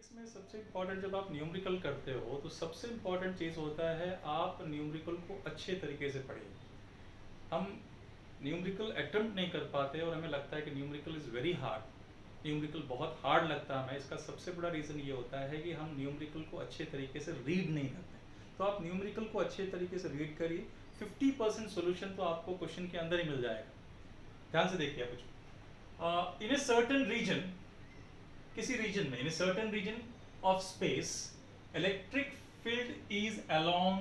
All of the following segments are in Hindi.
मैथमेटिक्स में सबसे इम्पॉर्टेंट जब आप न्यूमेरिकल करते हो तो सबसे इम्पॉर्टेंट चीज़ होता है आप न्यूमेरिकल को अच्छे तरीके से पढ़िए। हम न्यूमेरिकल अटेम्प्ट नहीं कर पाते और हमें लगता है कि numerical is very hard. Numerical बहुत हार्ड लगता है हमें। इसका सबसे बड़ा रीज़न ये होता है कि हम न्यूमेरिकल को अच्छे तरीके से रीड नहीं करते। तो आप न्यूमेरिकल को अच्छे तरीके से रीड करिए, 50% सोल्यूशन तो आपको क्वेश्चन के अंदर ही मिल जाएगा। ध्यान से देखिए कुछ इन ए सर्टेन रीजन, किसी रीजन में, इन a certain region of space electric field is along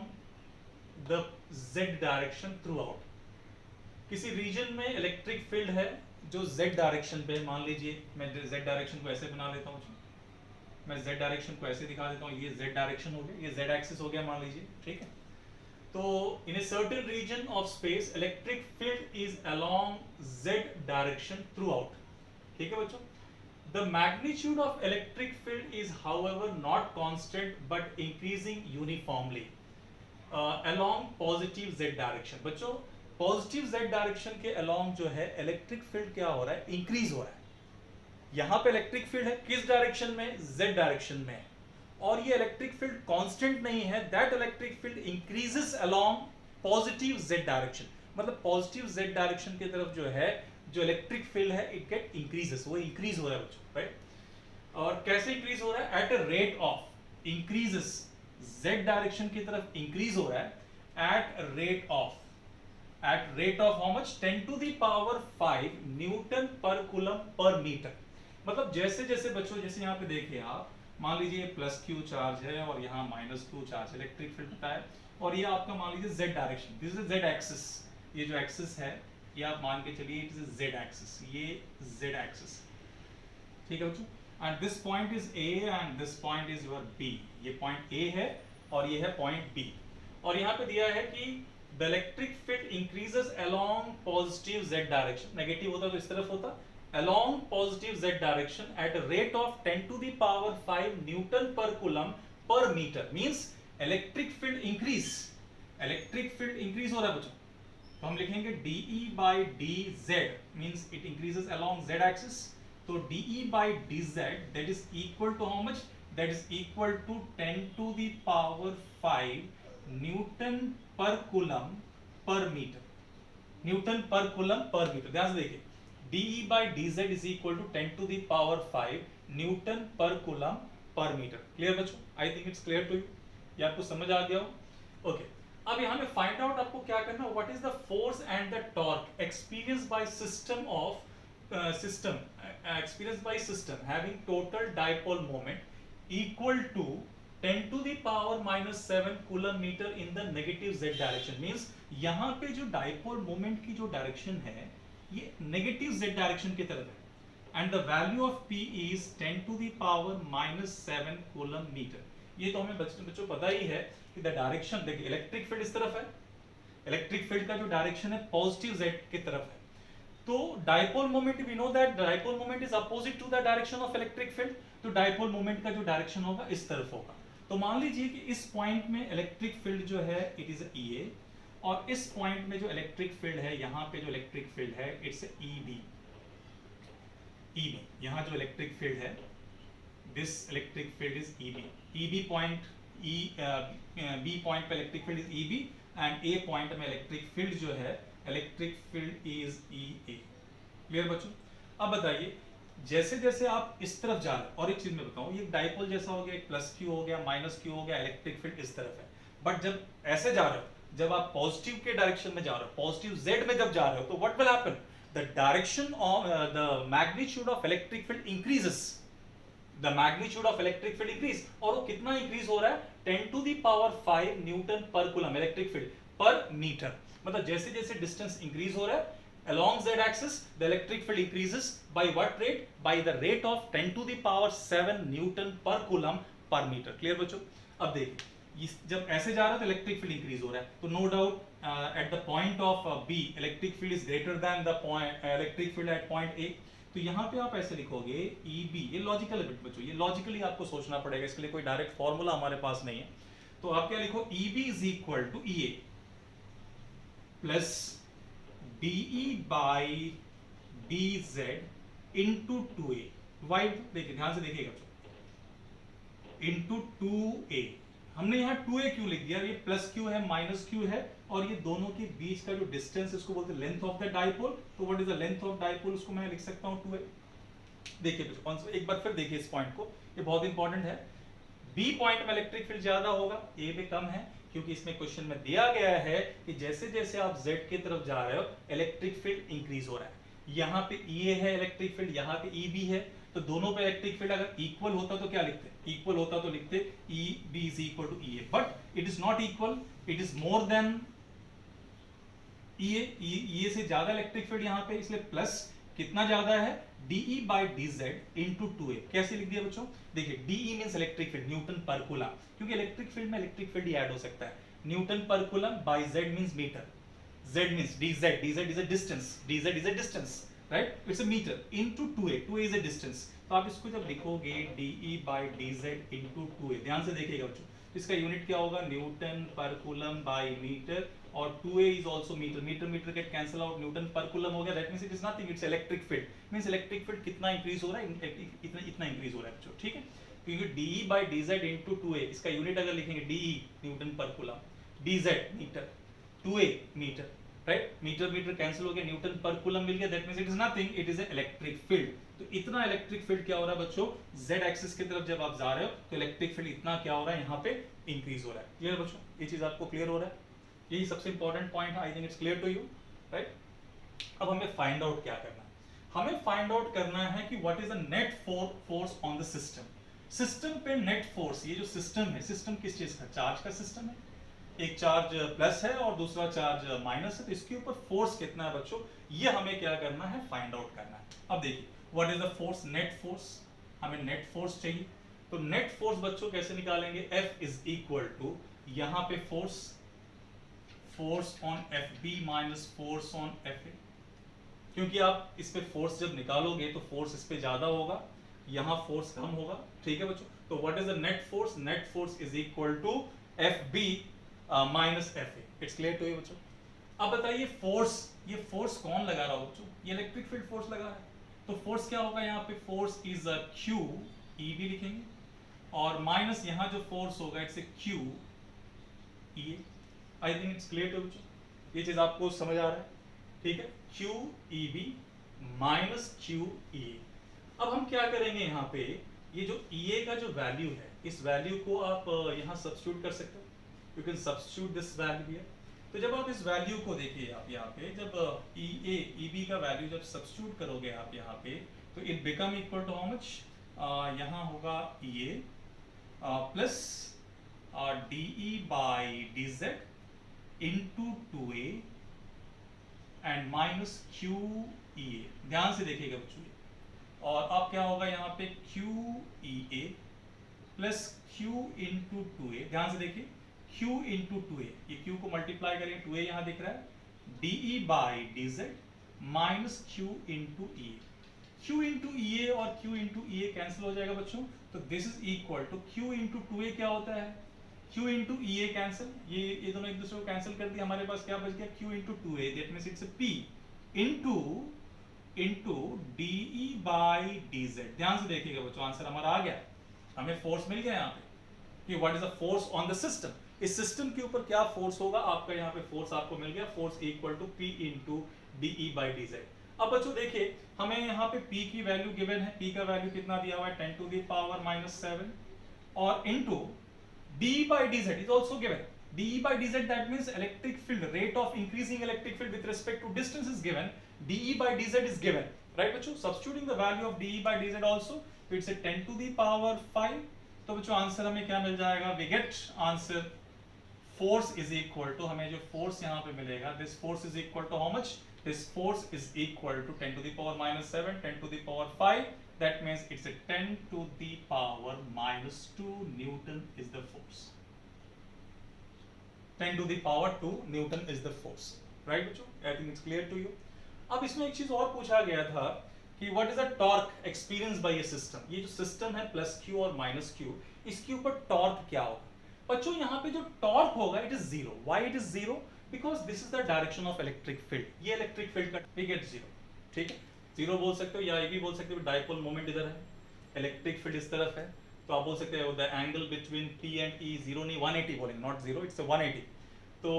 the Z direction through out. किसी रीजन में इलेक्ट्रिक फील्ड है जो जेड डायरेक्शन पे, मान लीजिए मैं जेड डायरेक्शन को ऐसे बना लेता हूँ, मैं जेड डायरेक्शन को ऐसे दिखा देता हूँ, ये जेड डायरेक्शन हो गया, ये जेड एक्सिस हो गया मान लीजिए, ठीक है। तो in a certain region of space electric field is along z direction throughout, ठीक है बच्चों। The magnitude of electric field is however not constant but increasing uniformly along positive z direction। बच्चों पॉजिटिव z डायरेक्शन के along जो है इलेक्ट्रिक फील्ड क्या हो रहा है, इंक्रीज हो रहा है। यहां पे इलेक्ट्रिक फील्ड है किस डायरेक्शन में, z डायरेक्शन में, और ये इलेक्ट्रिक फील्ड कांस्टेंट नहीं है। That electric field increases along positive z direction, मतलब पॉजिटिव z डायरेक्शन की तरफ जो है जो इलेक्ट्रिक फील्ड है इट गेट इंक्रीजेस, वो इंक्रीज हो रहा है बच्चों, राइट। और कैसे इंक्रीज हो रहा है, at a rate of increases, z direction की तरफ इंक्रीज हो रहा है at rate of how much, 10 to the power 5 newton per coulomb per metre. मतलब जैसे जैसे बच्चों, जैसे यहाँ पे देखिए आप, मान लीजिए प्लस क्यू चार्ज है और यहाँ minus Q charge, electric field होता है, और ये आपका मान लीजिए z direction, this is z axis, ये जो एक्सिस है ये आप मान के चलिए इट इज z एक्सिस, ये z एक्सिस, ठीक है बच्चों। And this point is a and this point is your b। ये पॉइंट a है और ये है पॉइंट b, और यहाँ पे दिया है कि the electric field increases along positive z direction, negative होता तो इस तरफ होता, along positive z direction at a rate of 10 to the power 5 newton per coulomb per metre. Means electric field increase, electric field increase हो रहा है बच्चों। तो हम लिखेंगे dE by dz means it increases along z axis। तो dE by dz that is equal to how much, that is equal to 10 to the power 5 newton per coulomb per metre, Newton per coulomb per metre. ध्यान से देखिए, dE by dz is equal to 10 to the power 5 newton per coulomb per metre. Clear बच्चों, I think it's clear to you, ये आपको समझ आ गया हो, ओके। अब यहां में फाइंड आउट आपको क्या करना, what is the force and the torque experience by system of experience by system having total dipole moment equal to 10 to the power -7 coulomb metre in the negative z direction. Means यहां पे जो डाइपोल मोमेंट की जो डायरेक्शन है ये नेगेटिव z डायरेक्शन की तरफ है, and the value of p is 10 to the power -7 coulomb metre. ये तो हमें बच्चों पता ही है कि द डायरेक्शन, देखिए इलेक्ट्रिक फील्ड इस तरफ है, इलेक्ट्रिक फील्ड का जो डायरेक्शन है पॉजिटिव z की तरफ है। तो dipole moment, we know that dipole moment is opposite to the direction of electric field. तो डाइपोल मोमेंट का जो डायरेक्शन होगा इस तरफ होगा। तो मान लीजिए कि इस पॉइंट में इलेक्ट्रिक फील्ड जो है इट इज EA, और इस पॉइंट में जो इलेक्ट्रिक फील्ड है, यहाँ पे जो इलेक्ट्रिक फील्ड है इट्स EB। यहाँ जो इलेक्ट्रिक फील्ड है, this electric field is EB point, B point पे electric field is EB and A point में इलेक्ट्रिक फील्ड जो है electric field is EA। Clear बच्चों। अब बताइए, जैसे जैसे आप इस तरफ जा रहे हैं, और एक चीज मैं बताऊं, ये डाइपोल जैसा हो गया, एक प्लस क्यू हो गया, माइनस क्यू हो गया, इलेक्ट्रिक फील्ड इस तरफ है। बट जब ऐसे जा रहे हो, जब आप पॉजिटिव के डायरेक्शन में जा रहे हो, पॉजिटिव z में जब जा रहे हो, तो what will happen, the direction of the magnitude of electric field increases, the magnitude of electric field increase, और वो कितना इंक्रीज हो रहा है, 10 to the power 5 newton per coulomb electric field पर मीटर। मतलब जैसे जैसे डिस्टेंस इंक्रीज हो रहा है along z axis the electric field increases by what rate, by the rate of 10 to the power 7 Newton per coulomb per metre. Clear बच्चों। अब देखिए, जब ऐसे जा रहा है तो इलेक्ट्रिक फील्ड इंक्रीज हो रहा है, तो no doubt at the point of B electric field is greater than the point electric field at point A। तो यहाँ पे आप ऐसे लिखोगे EB, ये लॉजिकल है बच्चों, ये लॉजिकली आपको सोचना पड़ेगा, इसके लिए कोई डायरेक्ट फॉर्मूला हमारे पास नहीं है। तो आप क्या लिखो, EB is equal to EA plus DE by DZ into 2A। Why देखिए, ध्यान से देखिएगा, इंटू 2a। हमने यहाँ 2a क्यों लिख दिया? ये प्लस क्यू है माइनस क्यू है और ये दोनों के बीच का जो डिस्टेंस इसको बोलते हैं लेंथ ऑफ द डाइपोल। तो what is the length of dipole? उसको मैं लिख सकता हूँ 2a। देखिए एक बार फिर देखिए इस पॉइंट को, ये बहुत इंपॉर्टेंट है। बी पॉइंट में इलेक्ट्रिक फील्ड ज्यादा होगा, ए पे कम है, क्योंकि इसमें क्वेश्चन में दिया गया है कि जैसे जैसे आप z की तरफ जा रहे हो इलेक्ट्रिक फील्ड इंक्रीज हो रहा है। यहाँ पे E है इलेक्ट्रिक फील्ड, यहाँ पे EB है, तो दोनों पे इलेक्ट्रिक फील्ड अगर इक्वल होता तो क्या लिखते? इक्वल होता तो लिखते EB is equal to EA, but it is not equal, it is more than EA से ज्यादा इलेक्ट्रिक फील्ड यहाँ पे, इसलिए प्लस कितना ज्यादा है? DE by DZ into 2A। कैसे लिख दिया बच्चों? देखिए DE means electric field, newton per coulomb, क्योंकि इलेक्ट्रिक फील्ड में इलेक्ट्रिक फील्ड ही ऐड हो सकता है। Newton per coulomb by Z means metre, Z means DZ, DZ is a distance, DZ is a distance, right? It's a meter into 2A, 2A is a distance। तो आप इसको जब लिखोगे DE by DZ into 2A, ध्यान से देखिएगा बच्चों, इसका यूनिट क्या होगा? Newton per coulomb bye metre, और 2A is also meter, metre metre get cancel out, newton per coulomb हो गया। That means it is nothing, it's electric field. Means electric field कितना इंक्रीज हो रहा है? इतना इंक्रीज हो रहा है बच्चों, ठीक है? क्योंकि DE by DZ into 2A, इसका यूनिट अगर लिखेंगे DE newton per coulomb, DZ metre, 2A metre, right? Metre metre cancel हो गया, न्यूटन पर कूलम मिल गया। That means it is nothing, it is electric field. तो इतना इलेक्ट्रिक फील्ड क्या हो रहा है बच्चों? Z एक्सिस की तरफ जब आप जा रहे हो तो इलेक्ट्रिक फील्ड इतना क्या हो रहा है? यहाँ पे इंक्रीज हो रहा है। क्लियर बच्चों? ये चीज आपको क्लियर हो रहा है? यही सबसे इंपॉर्टेंट पॉइंट है। I think it's clear to you, right? अब हमें फाइंड आउट क्या करना है? हमें फाइंड आउट करना है कि what is the net force on the system. System पे नेट फोर्स, ये जो सिस्टम है, सिस्टम किस चीज का? चार्ज का सिस्टम है। एक चार्ज प्लस है और दूसरा चार्ज माइनस है, तो इसके ऊपर फोर्स कितना है बच्चों? ये हमें क्या करना है? फाइंड आउट करना है। अब देखिए what is the force? Net force. हमें नेट फोर्स चाहिए, तो नेट फोर्स बच्चों कैसे निकालेंगे? F इज इक्वल टू, यहाँ पे force on FB minus force on FA, क्योंकि आप इस पे फोर्स जब निकालोगे तो फोर्स इस पे ज्यादा होगा, यहाँ फोर्स कम होगा, ठीक है बच्चों? तो what is the net force? Net force is equal to FB minus FA। It's clear to you बच्चों? अब बताइए फोर्स, ये फोर्स कौन लगा रहा हो बच्चों? ये इलेक्ट्रिक फील्ड फोर्स लगा है, तो फोर्स क्या होगा यहाँ पे? Force is a Q, EB लिखेंगे, और माइनस यहाँ जो फोर्स होगा it's Q EA। I think it's clear to बच्चों? ये चीज आपको समझ आ रहा है, ठीक है? Q EB minus Q EA। अब हम क्या करेंगे यहाँ पे? ये जो EA का जो वैल्यू है, इस वैल्यू को आप यहाँ सब्स्टिट्यूट कर सकते हो। You can substitute this value here. तो जब आप इस वैल्यू को देखिए, आप यहाँ पे जब EA EB का वैल्यू जब सब्स्टिट्यूट करोगे आप यहाँ पे, तो it become equal to how much? यहाँ होगा EA plus DE by DZ into 2A and minus QEA। ध्यान से देखिएगा बच्चों, और अब क्या होगा यहाँ पे? QEA plus Q into 2A। ध्यान से देखिए, Q into 2A, ये Q को मल्टीप्लाई करेंगे, 2A यहाँ दिख रहा है, DE by DZ minus Q into EA। Q into EA और Q into EA कैंसिल हो जाएगा बच्चों, तो this is equal to Q into 2A क्या होता है? Q into EA कैंसिल, ये दोनों एक दूसरे को कैंसिल कर दिया, हमारे पास क्या बच गया? Q into 2A, that means it's P into DE by DZ। ध्यान से देखिएगा बच्चों, आंसर हमारा आ गया, हमें फोर्स मिल गया यहाँ पे कि what is the force on the system. इस सिस्टम के ऊपर क्या फोर्स होगा आपका? यहाँ पे फोर्स आपको मिल गया, force equal to P into DE by DZ। अब बच्चों देखिए, हमें यहाँ पे P की वैल्यू गिवन है, P का वैल्यू कितना दिया हुआ है? 10 to the power minus 7, और into DE by DZ is also given। DE by DZ, that means electric field, rate of increasing electric field with respect to distance is given, DE by DZ is given, right बच्चों? Substituting the value of DE by DZ also, so it's a 10 to the power 5। तो बच्चों आंसर हमें क्या मिल जाएगा? we get answer force is equal to, हमें जो force यहाँ पे मिलेगा, this force is equal to how much? This force is equal to 10 to the power minus 7, 10 to the power 5, that means it's a 10 to the power minus 2 Newton is the force। 10 to the power 2 Newton is the force, right बच्चों? I think it's clear to you। अब इसमें एक चीज और पूछा गया था कि what is the torque experienced by a system। ये जो सिस्टम है प्लस Q और माइनस Q, इसके ऊपर टॉर्क क्या होगा? बच्चों यहाँ पे जो टॉर्क होगा it is zero. Why it is zero? Because this is the direction of electric field. ये इलेक्ट्रिक फील्ड का वी गेट जीरो, ठीक है? जीरो बोल सकते हो या ये भी बोल सकते हो, डाइपोल मोमेंट इधर है, इलेक्ट्रिक फील्ड इस तरफ है, तो आप बोल सकते हो the angle between P and E zero नहीं 180 बोलेंगे, नॉट जीरो, इट्स 180, तो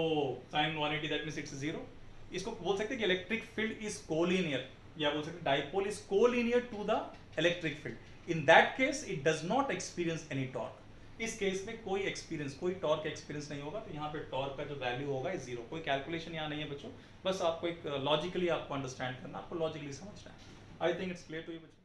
sine 180 that means it's zero. इसको बोल सकते हैं कि इलेक्ट्रिक फील्ड इज कोलिनियर, या बोल सकते हैं dipole is collinear to the electric field. In that case it does not experience any torque. इस केस में कोई एक्सपीरियंस, कोई टॉर्क एक्सपीरियंस नहीं होगा, तो यहाँ पे टॉर्क का जो वैल्यू होगा इज जीरो। कोई कैलकुलेशन यहाँ नहीं है बच्चों, बस आपको एक लॉजिकली आपको अंडरस्टैंड करना, आपको लॉजिकली समझना है। I think it's clear to you बच्चों।